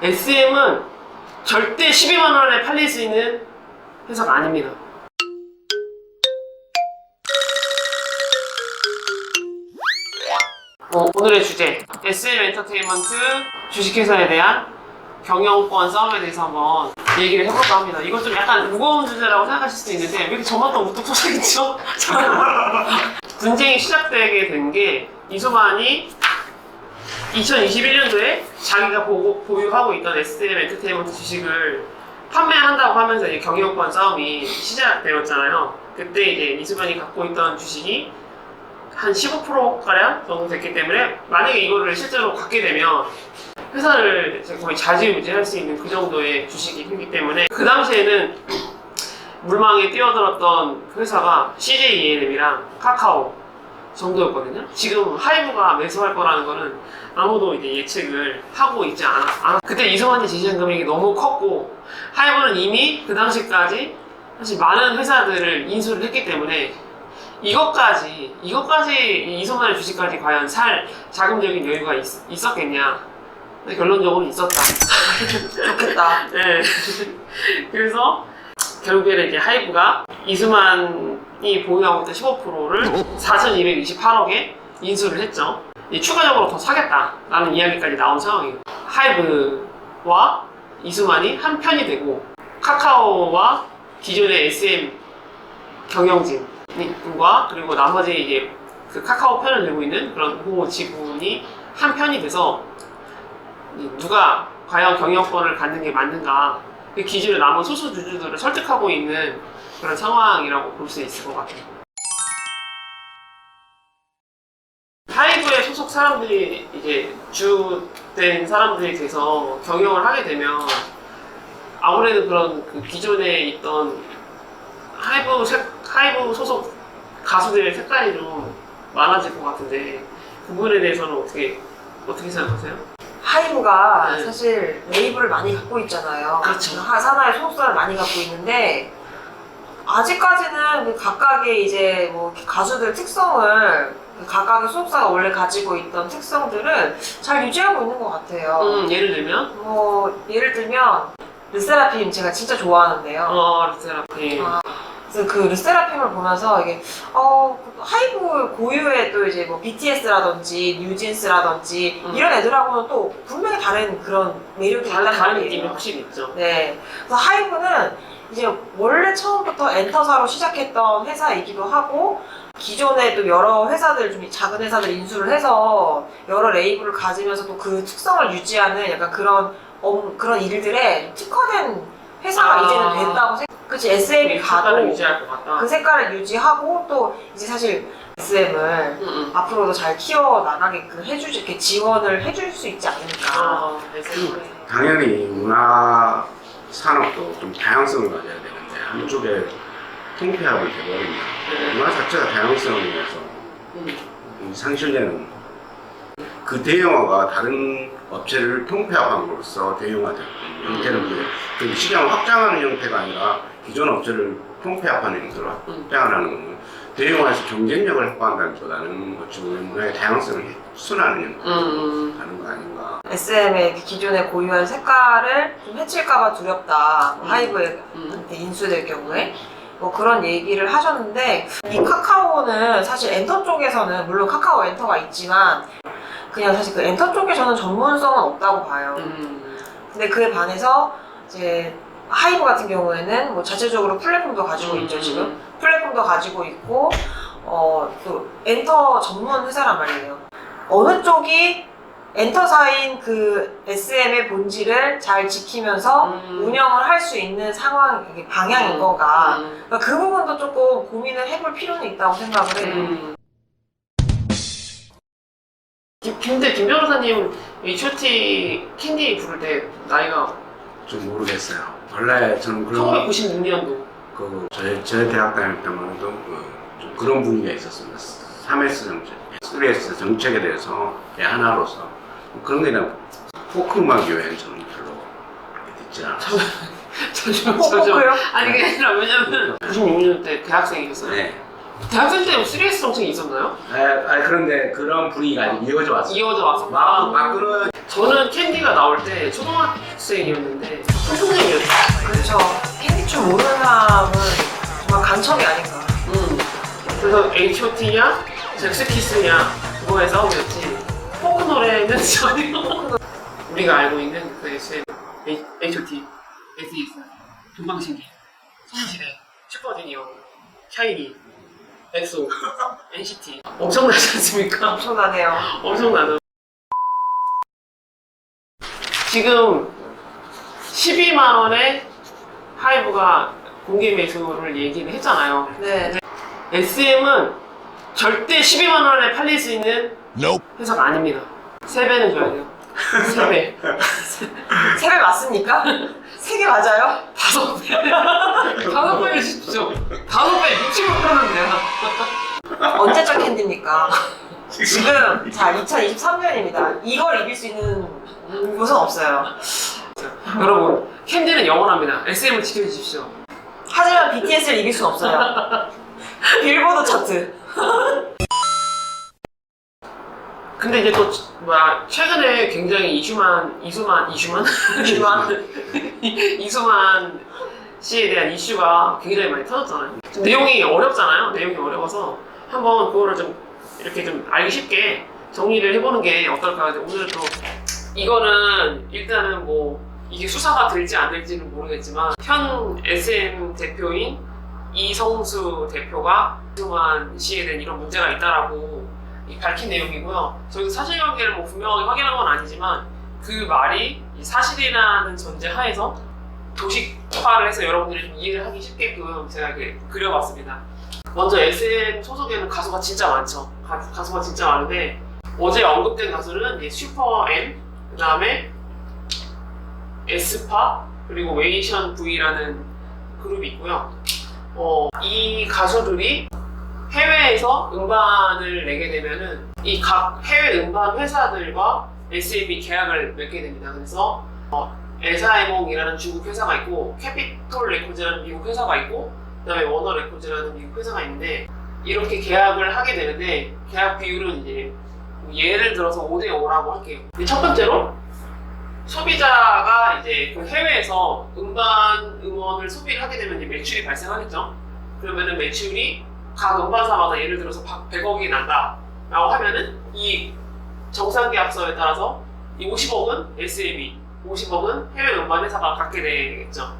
SM은 절대 12만 원에 팔릴 수 있는 회사가 아닙니다. 오늘의 주제, SM 엔터테인먼트 주식회사에 대한 경영권 싸움에 대해서 한번 얘기를 해볼까 합니다. 이건 좀 약간 무거운 주제라고 생각하실 수도 있는데 왜 이렇게 저만 또 우뚝 솟아있죠? 분쟁이 시작되게 된 게 이수만이 2021년도에 자기가 보유하고 있던 SM 엔터테인먼트 주식을 판매한다고 하면서 이제 경영권 싸움이 시작되었잖아요. 그때 이제 이수만이 갖고 있던 주식이 한 15%가량 정도 됐기 때문에 만약에 이거를 실제로 갖게 되면 회사를 거의 좌지우지할 수 있는 그 정도의 주식이 되기 때문에 그 당시에는 물망에 뛰어들었던 회사가 CJ ENM이랑 카카오 정도였거든요. 지금 하이브가 매수할 거라는 거는 아무도 이제 예측을 하고 있지 않아. 그때 이수만이 제시한 금액이 너무 컸고 하이브는 이미 그 당시까지 사실 많은 회사들을 인수를 했기 때문에 이것까지 이수만의 주식까지 과연 살 자금적인 여유가 있었겠냐? 근데 결론적으로 있었다. 좋겠다. 네. 그래서 결국에는 이제 하이브가 이수만이 보유하고 있던 15%를 4,228억에 인수를 했죠. 추가적으로 더 사겠다라는 이야기까지 나온 상황이에요. 하이브와 이수만이 한 편이 되고 카카오와 기존의 SM 경영진과 그리고 나머지 이제 그 카카오 편을 들고 있는 그런 호 지분이 한 편이 돼서 누가 과연 경영권을 갖는 게 맞는가 그 기준에 남은 소수 주주들을 설득하고 있는 그런 상황이라고 볼 수 있을 것 같아요. 하이브의 소속 사람들이 이제 주된 사람들이 돼서 경영을 하게 되면 아무래도 그런 그 기존에 있던 하이브 소속 가수들의 색깔이 좀 많아질 것 같은데 그 부분에 대해서는 어떻게 생각하세요? 하이브가 네. 사실 레이블을 많이 갖고 있잖아요. 그렇죠. 산하의 소속사를 많이 갖고 있는데 아직까지는 그 각각의 이제 뭐 가수들 특성을 각각의 소속사가 원래 가지고 있던 특성들을 잘 유지하고 있는 것 같아요. 예를 들면? 예를 들면 르세라핌 제가 진짜 좋아하는데요. 르세라핌. 그래서 그 르세라핌을 보면서 이게 하이브 고유의 또 이제 뭐 BTS라든지 뉴진스라든지 이런 애들하고는 또 분명히 다른 그런 매력이 있단 다른 말이에요. 느낌이 확실히 있죠. 네. 그래서 하이브는 이제 원래 처음부터 엔터사로 시작했던 회사이기도 하고 기존에 또 여러 회사들 좀 작은 회사들 인수를 해서 여러 레이블을 가지면서 또 그 특성을 유지하는 약간 그런 일들에 특화된 회사가 이제는 된다고 그치, SM이 가도 유지할 것 같다. 그 색깔을 유지하고 또 이제 사실 SM을 앞으로도 잘 키워나가게끔 이렇게 지원을 해줄 수 있지 않을까. 당연히 문화 산업도 좀 다양성을 가져야 되는데 한쪽에 통폐합을 돼버리면 문화 자체가 다양성을 위해서 상실되는 그 대형화가 다른 업체를 통폐합함으로써 대형화되는 형태를 시장을 확장하는 형태가 아니라 기존 업체를 통폐합하는 형태로 확장하는 것은 대형화에서 경쟁력을 확보한다기보다는 어찌 보면 문화의 다양성을 훼손하는 형태로 가는 거 아닌가. SM의 기존에 고유한 색깔을 좀 해칠까봐 두렵다. 하이브에 인수될 경우에. 뭐 그런 얘기를 하셨는데 이 카카오는 사실 엔터 쪽에서는 물론 카카오 엔터가 있지만 그냥 사실 그 엔터 쪽에 저는 전문성은 없다고 봐요. 근데 그에 반해서 이제 하이브 같은 경우에는 뭐 자체적으로 플랫폼도 가지고 있죠. 지금 플랫폼도 가지고 있고 그 엔터 전문 회사란 말이에요. 어느 쪽이 엔터사인 그 SM의 본질을 잘 지키면서 운영을 할 수 있는 상황, 방향인 건가. 그러니까 그 부분도 조금 고민을 해볼 필요는 있다고 생각을 해요. 근데 김 변호사님 H.O.T 캔디 부를 때 나이가 좀 모르겠어요. 원래 저는 그런 1996년도 제 대학 다닐 때만 해도 좀 그런 분위기가 있었습니다. 3S 정책, 3S 정책에 대해서 하나로서 그런 게 그냥 포크음악 외에는 저는 별로 듣지 않았어요. 포크요? 아니 그게 아니라 왜냐면 96년 때 대학생이셨어요. 네. 대학생 때 3S 정책이 있었나요? 그런데 그런 분위기가 아직 이어져 왔어요. 이어져 왔었나? 막그런 저는 캔디가 나올 때 초등학생이었는데 초등생이었어요. 그렇죠. 캔디춤 모르는 사람은 정말 간첩이 아닌가. 그래서 H.O.T냐 잭스키스냐 그거에 싸움이었지 포크 노래는 전혀 우리가 알고 있는 그 SM H.O.T, S.E.S, 동방신기, 소녀시대, 슈퍼주니어, 샤이니, 엑소, NCT 엄청나지 않습니까? 엄청나네요. 엄청나죠. 지금 12만 원에 하이브가 공개 매수를 얘기를 했잖아요. 네. SM은 절대 12만 원에 팔릴 수 있는 회사가 아닙니다. 3배는 줘야 돼요. 3배. 3배 맞습니까? 3개 맞아요? 5배. 5배 주십시오. 5배 60을 팔았는데요. 언제적 캔디입니까? 지금 자 2023년입니다. 이걸 이길 수 있는 곳은 없어요. 여러분, 캔디는 영원합니다. SM을 지켜주십시오. 하지만 BTS를 이길 수는 없어요. 빌보드 차트. 근데 이제 또 최근에 굉장히 이수만 씨에 대한 이슈가 굉장히 많이 터졌잖아요. 내용이 어렵잖아요. 내용이 어려워서 한번 그거를 좀 이렇게 좀 알기 쉽게 정리를 해보는 게 어떨까. 오늘 또 이거는 일단은 뭐 이게 수사가 될지 안 될지는 모르겠지만 현 SM 대표인 이성수 대표가 이수만 씨에 대한 이런 문제가 있다라고 밝힌 내용이고요. 저희도 사실관계를 뭐 분명하게 확인한 건 아니지만 그 말이 사실이라는 전제 하에서 도식화를 해서 여러분들이 좀 이해를 하기 쉽게끔 제가 이렇게 그려봤습니다. 먼저 SM 소속에는 가수가 진짜 많죠. 가수가 진짜 많은데 어제 언급된 가수는 슈퍼 M, 그 다음에 에스파, 그리고 웨이션 V라는 그룹이 있고요. 이 가수들이 해외에서 음반을 내게 되면은 이 각 해외 음반 회사들과 SM이 계약을 맺게 됩니다. 그래서 에사에몽이라는 중국 회사가 있고 캐피톨 레코드라는 미국 회사가 있고 그다음에 워너 레코드라는 미국 회사가 있는데 이렇게 계약을 하게 되는데 계약 비율은 이제 예를 들어서 5대5라고 할게요. 첫 번째로 소비자가 이제 그 해외에서 음원을 소비를 하게 되면 이제 매출이 발생하겠죠. 그러면은 매출이 각 음반사마다 예를 들어서 100억이 난다 라고 하면은 이 정상계약서에 따라서 이 50억은 SM이 50억은 해외 음반 회사가 갖게 되겠죠.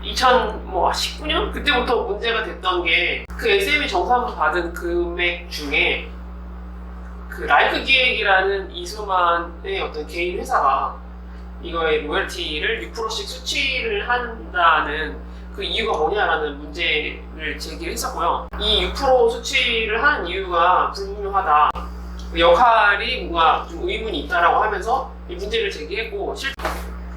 2019년 그때부터 문제가 됐던 게 그 SM이 정산으로 받은 금액 중에 그 라이크 기획이라는 이수만의 어떤 개인 회사가 이거의 로열티를 6%씩 수취를 한다는 그 이유가 뭐냐라는 문제를 제기를 했었고요. 이 6% 수취를 하는 이유가 불분명하다. 역할이 뭔가 좀 의문이 있다라고 하면서 이 문제를 제기했고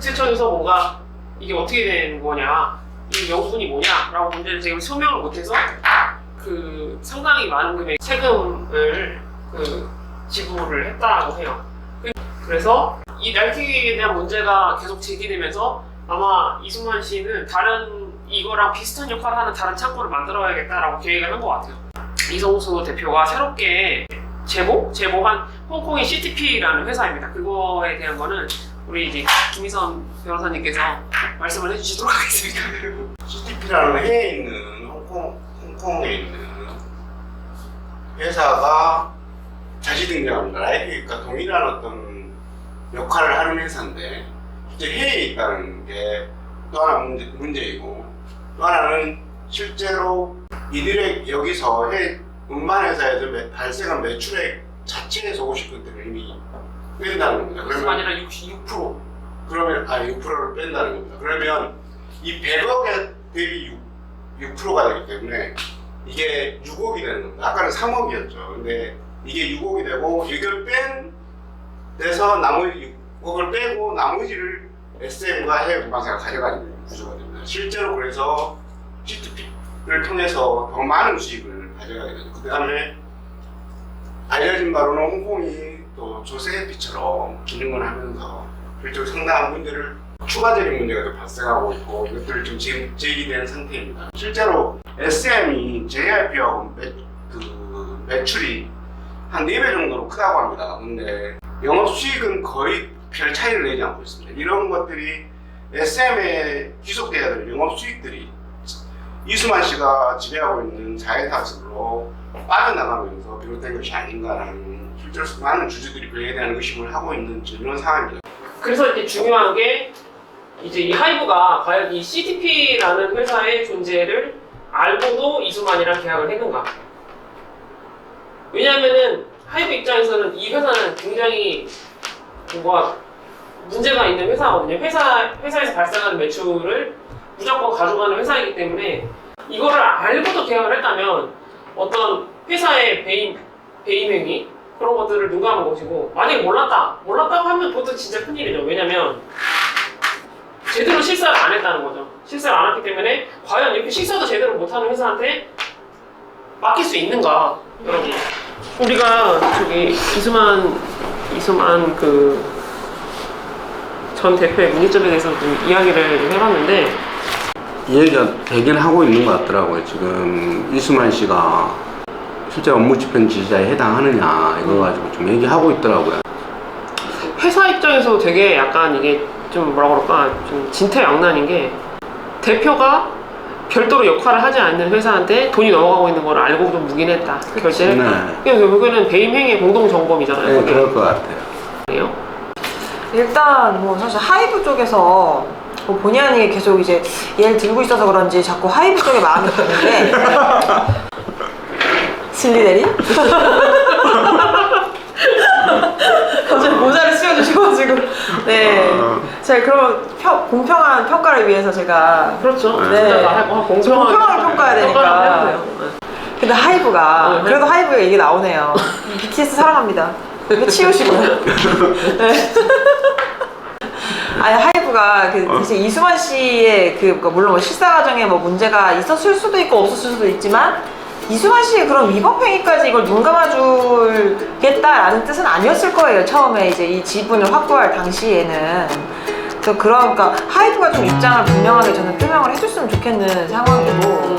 실천에서 뭔가 이게 어떻게 되는 거냐, 이 명분이 뭐냐라고 문제를 제기를 소명을 못해서 그 상당히 많은 금액 세금을 지불을 했다고 해요. 그래서 이 라이팅에 대한 문제가 계속 제기되면서 아마 이수만 씨는 다른 이거랑 비슷한 역할을 하는 다른 창고를 만들어야겠다라고 계획을 한 것 같아요. 이성수 대표가 새롭게 제보한 홍콩의 CTP라는 회사입니다. 그거에 대한 거는 우리 이제 김희선 변호사님께서 말씀을 해주시도록 하겠습니다. CTP라는 해외에 있는 홍콩에 있는 회사가 다시 등장합니다. 라이프가 동일한 어떤 역할을 하는 회사인데 이제 해외에 있다는 게 또 하나 문제이고, 또 하나는 실제로 이들의 여기서 해외 음반 회사에서 발생한 매출액 자체에서 50%를 이미 뺀다는 겁니다. 그래서 아니라 6%. 그러면 6%를 뺀다는 겁니다. 그러면 이 100억에 대비 6%가 되기 때문에 이게 6억이 되는 겁니다. 아까는 3억이었죠. 근데 이게 6억이 되고 이걸 빼서 나머지 6억을 빼고 나머지를 SM과 해외 음반사가 가져가는 구조가 됩니다. 실제로 그래서 CTP를 통해서 더 많은 수익을 가져가게 되죠. 그 다음에 알려진 바로는 홍콩이 또 조세피처럼 기능을 하면서 실제로 상당한 문제를 추가적인 문제가 좀 발생하고 있고 이것들이 좀 지금 제기된 상태입니다. 실제로 SM이 JYP하고 매출이 한 4배 정도로 크다고 합니다. 근데 영업 수익은 거의 별 차이를 내지 않고 있습니다. 이런 것들이 SM에 귀속돼야 될 영업 수익들이 이수만 씨가 지배하고 있는 자회사로 빠져나가면서 비롯된 것이 아닌가라는 실제로 많은 주주들이 그에 대한 의심을 하고 있는 이런 상황입니다. 그래서 이제 중요한 게 이제 이 하이브가 과연 이 CTP라는 회사의 존재를 알고도 이수만이랑 계약을 했는가? 왜냐하면은 하이브 입장에서는 이 회사는 굉장히 뭔가 문제가 있는 회사거든요. 회사에서 발생하는 매출을 무조건 가져가는 회사이기 때문에 이거를 알고도 계약을 했다면 어떤 회사의 배임 행위 그런 것들을 눈감은 것이고, 만약에 몰랐다고 하면 그것도 진짜 큰일이죠. 왜냐면 제대로 실사를 안 했다는 거죠. 실사를 안 했기 때문에 과연 이렇게 실사도 제대로 못하는 회사한테 맡길 수 있는가, 여러분. 우리가 저기 이수만 그 전 대표의 문의점에 대해서 좀 이야기를 해봤는데, 이 얘기가 되긴 하고 있는 것 같더라고요. 지금 이수만 씨가 실제 업무 집행 지시자에 해당하느냐 이거 가지고 좀 얘기하고 있더라고요. 회사 입장에서 되게 약간 이게 좀 뭐라 그럴까, 좀 진퇴양난인 게, 대표가 별도로 역할을 하지 않는 회사한테 돈이 넘어가고 있는 걸 알고도 묵인했다, 결제를 했다. 네. 결국에는 배임행위의 공동정범이잖아요. 네, 그럴 것 같아요. 일단 뭐 사실 하이브 쪽에서 뭐 본의 아니게 계속 이제 얘를 들고 있어서 그런지 자꾸 하이브 쪽에 마음이 가는데 진리대리? 갑자기 모자를 씌워주셔가지고 네, 제가 그럼 공평한 평가를 위해서 제가 그렇죠. 네. 진짜 다 공평하게 평가해야 되니까. 근데 하이브가 그래도 하이브에 이게 나오네요. BTS 사랑합니다. 이거 치우시고요. 네. 아니 하이브가 사실 이수만 씨의 물론 뭐 실사 과정에 뭐 문제가 있었을 수도 있고 없었을 수도 있지만, 이수만 씨의 그런 위법 행위까지 이걸 눈 감아주겠다라는 뜻은 아니었을 거예요. 처음에 이제 이 지분을 확보할 당시에는. 그러니까 하이브가 좀 입장을 분명하게 저는 표명을 해줬으면 좋겠는 상황이고.